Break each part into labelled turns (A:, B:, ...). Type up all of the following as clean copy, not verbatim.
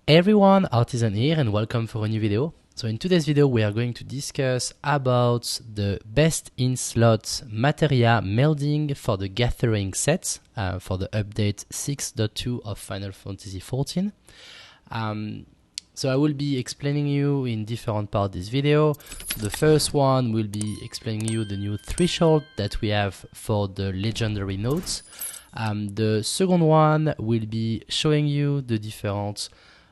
A: Hey everyone, Artysan here and welcome for a new video. So in today's video we are going to discuss about the best in slot Materia melding for the Gathering Set for the update 6.2 of Final Fantasy XIV. So I will be explaining you in different parts of this video. So the first one will be explaining you the new threshold that we have for the legendary nodes. The second one will be showing you the different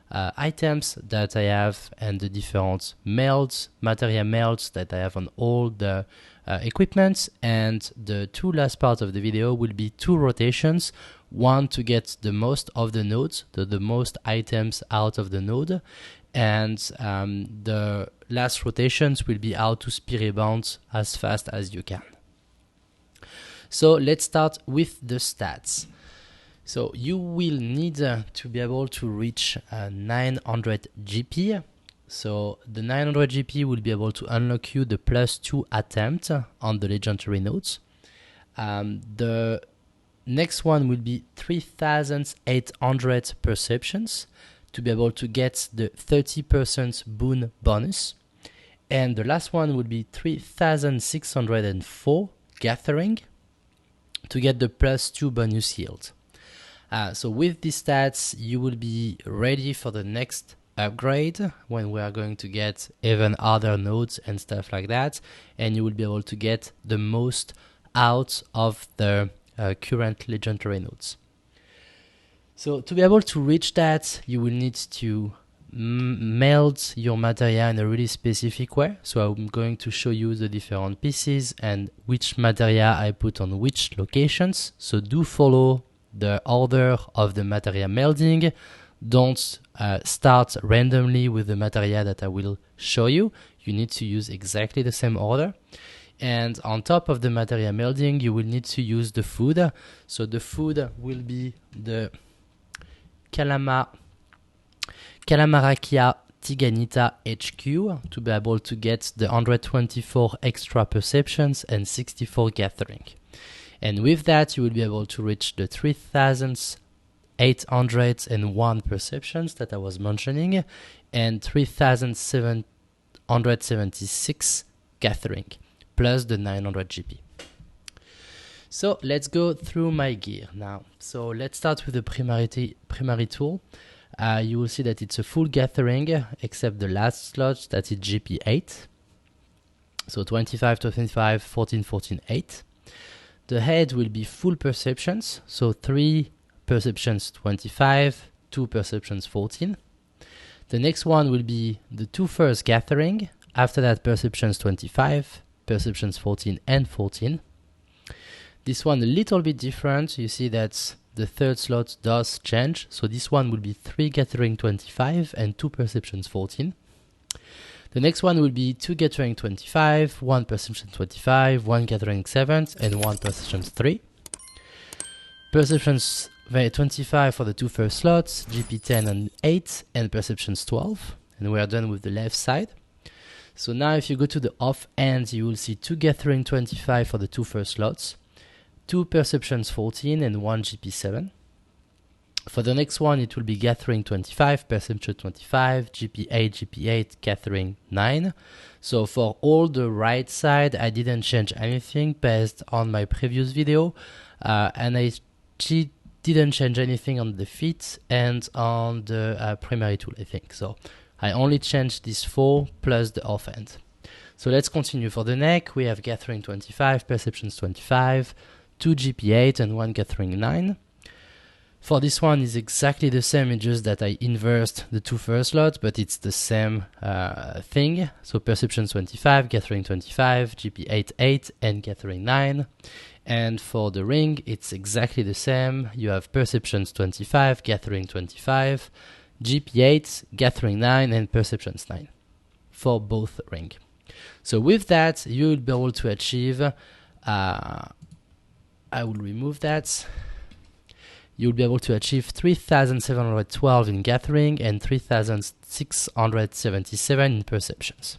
A: items that I have and the different melds, Materia melds that I have on all the equipment. And the two last parts of the video will be two rotations. One to get the most of the nodes, the most items out of the node. And the last rotations will be how to Spiritbond as fast as you can. So let's start with the stats. So you will need to be able to reach 900 GP. So the 900 GP will be able to unlock you the +2 attempt on the legendary nodes. The next one will be 3,800 perceptions to be able to get the 30% boon bonus. And the last one will be 3,604 gathering to get the +2 bonus yield. So with these stats, you will be ready for the next upgrade when we are going to get even other nodes and stuff like that. And you will be able to get the most out of the current legendary nodes. So to be able to reach that, you will need to meld your materia in a really specific way. So I'm going to show you the different pieces and which materia I put on which locations. So do follow the order of the materia melding. Don't start randomly with the materia that I will show you. You need to use exactly the same order. And on top of the materia melding, you will need to use the food. So the food will be the Calamarakia Tiganita HQ to be able to get the 124 extra perceptions and 64 gathering. And with that, you will be able to reach the 3,801 perceptions that I was mentioning and 3,776 gathering, plus the 900 GP. So let's go through my gear now. So let's start with the primary tool. You will see that it's a full gathering, except the last slot that is GP 8. So 25, 25, 14, 14, 8. The head will be full perceptions, so 3 perceptions 25, 2 perceptions 14. The next one will be the two first gathering, after that perceptions 25, perceptions 14 and 14. This one a little bit different, you see that the third slot does change, so this one will be 3 gathering 25 and 2 perceptions 14. The next one will be 2 gathering 25, 1 perception 25, 1 gathering 7, and 1 perception 3. Perceptions 25 for the two first slots, GP 10 and 8, and perceptions 12. And we are done with the left side. So now if you go to the off end, you will see 2 gathering 25 for the two first slots, 2 perceptions 14, and 1 GP 7. For the next one, it will be gathering 25, perception 25, GP 8, GP 8, gathering 9. So for all the right side, I didn't change anything based on my previous video. And I didn't change anything on the feet and on the primary tool, I think. So I only changed these 4 plus the off end. So let's continue. For the neck, we have gathering 25, perceptions 25, 2 GP 8, and 1 gathering 9. For this one is exactly the same, it's just that I inversed the two first slots, but it's the same thing. So perception 25, gathering 25, GP 8, 8, and gathering 9. And for the ring, it's exactly the same. You have perceptions 25, gathering 25, GP 8, gathering 9, and perceptions 9 for both ring. So with that, you will be able to achieve, I will remove that. You'll be able to achieve 3,712 in gathering and 3,677 in perceptions.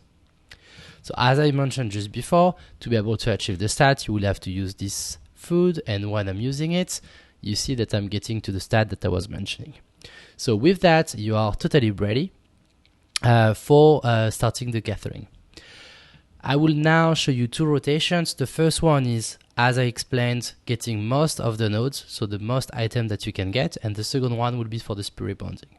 A: So as I mentioned just before, to be able to achieve the stat, you will have to use this food, and when I'm using it, you see that I'm getting to the stat that I was mentioning. So with that, you are totally ready for starting the gathering. I will now show you two rotations. The first one is, as I explained, getting most of the nodes, so the most item that you can get, and the second one will be for the spirit bonding.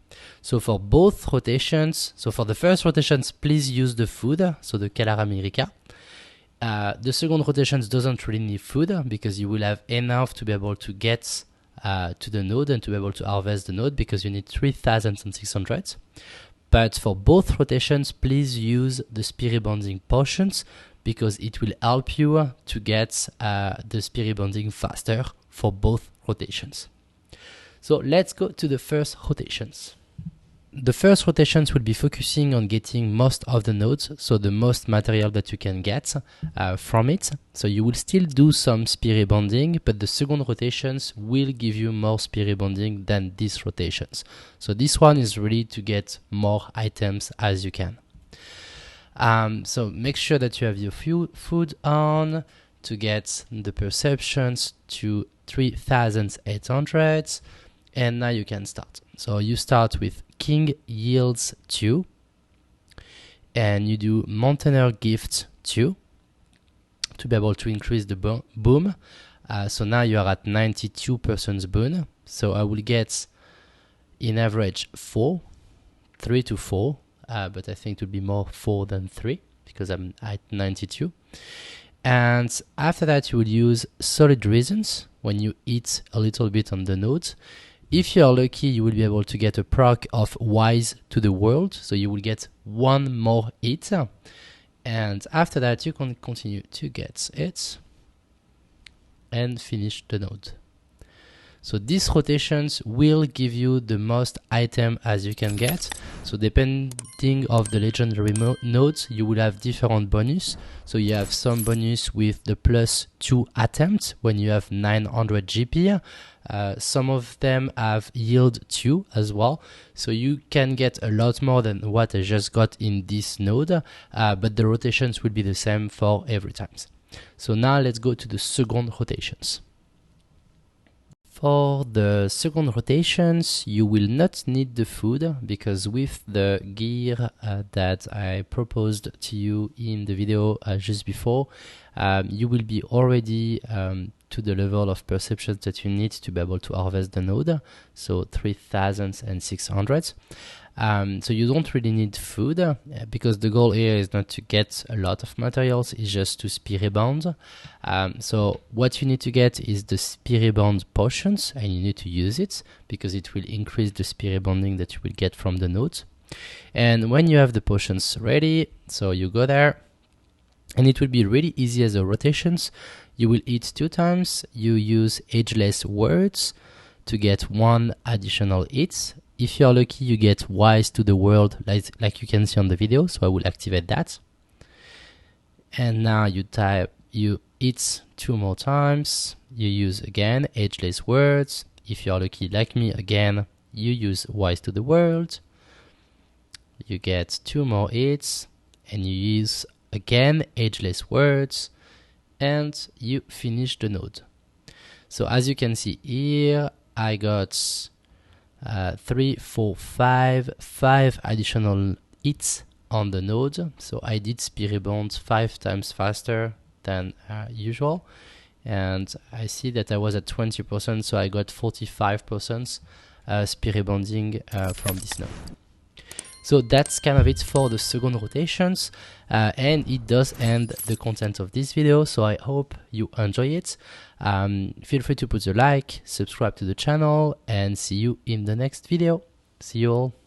A: So for both rotations, so for the first rotations, please use the food, so the Calar America. The second rotations doesn't really need food because you will have enough to be able to get to the node and to be able to harvest the node, because you need 3,600. But for both rotations, please use the spirit bonding potions, because it will help you to get the spirit bonding faster for both rotations. So let's go to the first rotations. The first rotations will be focusing on getting most of the nodes, so the most material that you can get from it. So you will still do some spirit bonding, but the second rotations will give you more spirit bonding than these rotations. So this one is really to get more items as you can. So make sure that you have your food on to get the perceptions to 3,800, and now you can start. So you start with King yields 2, and you do Mountaineer gift 2 to be able to increase the boom. So now you are at 92% boon. So I will get in average 4, 3 to 4, but I think it will be more 4 than 3 because I'm at 92. And after that, you will use solid reasons when you eat a little bit on the nodes. If you are lucky, you will be able to get a proc of Wise to the World, so you will get one more hit. And after that, you can continue to get it and finish the node. So these rotations will give you the most item as you can get. So depending of the legendary nodes, you will have different bonus. So you have some bonus with the +2 attempts when you have 900 GP. Some of them have yield 2 as well. So you can get a lot more than what I just got in this node, but the rotations will be the same for every time. So now let's go to the second rotations. For the second rotations, you will not need the food, because with the gear that I proposed to you in the video just before, you will be already to the level of perceptions that you need to be able to harvest the node, so 3,600. So you don't really need food, because the goal here is not to get a lot of materials, it's just to spirit bond. So what you need to get is the spirit bond potions, and you need to use it because it will increase the spirit bonding that you will get from the nodes. And when you have the potions ready, so you go there, and it will be really easy as a rotations. You will eat 2 times, you use ageless words to get 1 additional hit. If you're lucky, you get Wise to the World, like you can see on the video, so I will activate that. And now you eat 2 more times, you use again ageless words. If you're lucky like me, again, you use Wise to the World. You get 2 more hits, and you use again ageless words, and you finish the node. So as you can see here, I got 3, 4, 5 additional hits on the node. So I did spirit bond 5 times faster than usual, and I see that I was at 20%, so I got 45% spirit bonding from this node. So that's kind of it for the second rotations, and it does end the content of this video, so I hope you enjoy it. Feel free to put a like, subscribe to the channel, and see you in the next video. See you all.